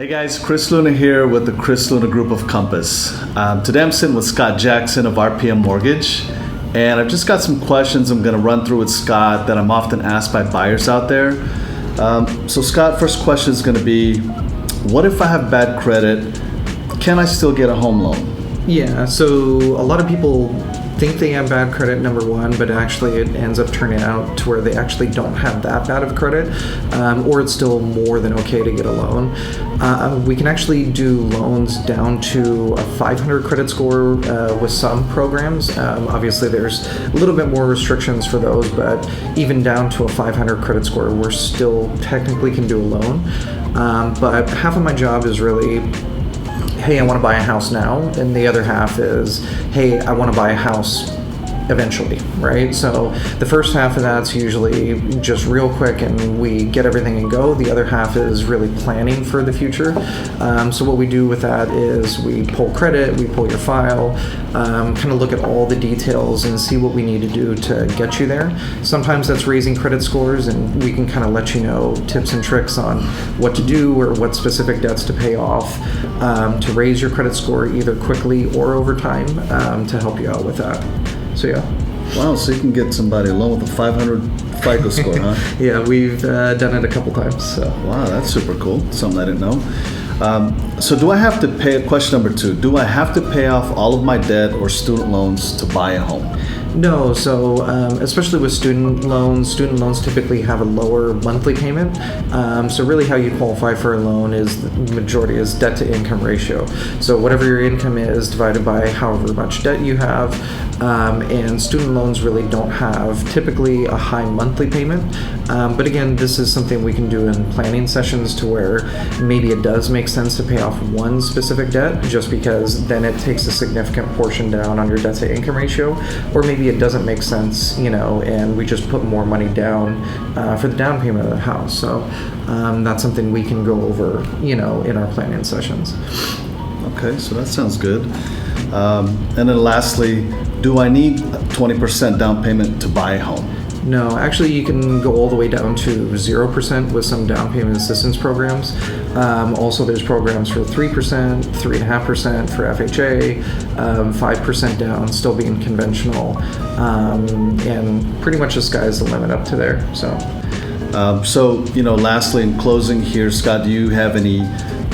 Hey guys, Chris Luna here with the Chris Luna Group of Compass. Today I'm sitting with Scott Jackson of RPM Mortgage, and I've just got some questions I'm going to run through with Scott that I'm often asked by buyers out there. So Scott, first question is going to be, what if I have bad credit? Can I still get a home loan? Yeah, so a lot of people think they have bad credit, number one, but actually it ends up turning out to where they actually don't have that bad of credit, or it's still more than okay to get a loan. We can actually do loans down to a 500 credit score with some programs. Obviously, there's a little bit more restrictions for those, but even down to a 500 credit score, we're still technically can do a loan. But half of my job is really, hey, I want to buy a house now, and the other half is, hey, I want to buy a house eventually, right? So the first half of that's usually just real quick and we get everything and go. The other half is really planning for the future. So what we do with that is we pull credit, we pull your file, kind of look at all the details and see what we need to do to get you there. Sometimes that's raising credit scores, and we can kind of let you know tips and tricks on what to do or what specific debts to pay off to raise your credit score either quickly or over time to help you out with that. So yeah. Wow, so you can get somebody a loan with a 500 FICO score, huh? Yeah, we've done it a couple times. So. Wow, that's super cool. Something I didn't know. So do I have to pay, question number 2, do I have to pay off all of my debt or student loans to buy a home? No, so especially with student loans typically have a lower monthly payment. So really how you qualify for a loan is, the majority is debt to income ratio. So whatever your income is divided by however much debt you have. And student loans really don't have typically a high monthly payment. But again, this is something we can do in planning sessions to where maybe it does make sense to pay off one specific debt just because then it takes a significant portion down on your debt to income ratio, or maybe it doesn't make sense, and we just put more money down for the down payment of the house. So that's something we can go over, in our planning sessions. Okay, so that sounds good. And then lastly, do I need 20% down payment to buy a home? No, actually you can go all the way down to 0% with some down payment assistance programs. Also there's programs for 3%, 3.5% for FHA, 5% down, still being conventional, and pretty much the sky's the limit up to there. So, lastly, in closing here, Scott, do you have any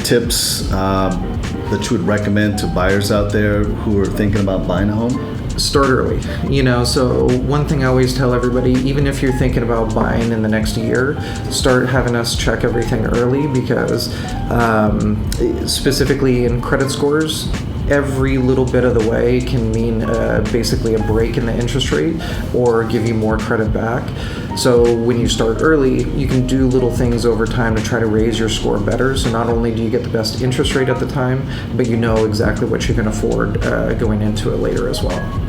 tips that you would recommend to buyers out there who are thinking about buying a home? Start early. So one thing I always tell everybody, even if you're thinking about buying in the next year, start having us check everything early, because specifically in credit scores, every little bit of the way can mean basically a break in the interest rate or give you more credit back. So when you start early, you can do little things over time to try to raise your score better. So not only do you get the best interest rate at the time, but you know exactly what you can afford going into it later as well.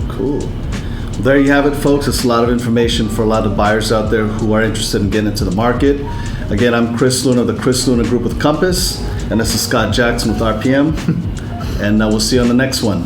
Cool. Well, there you have it, folks. It's a lot of information for a lot of buyers out there who are interested in getting into the market. Again, I'm Chris Luna of the Chris Luna Group with Compass, and this is Scott Jackson with RPM. And we'll see you on the next one.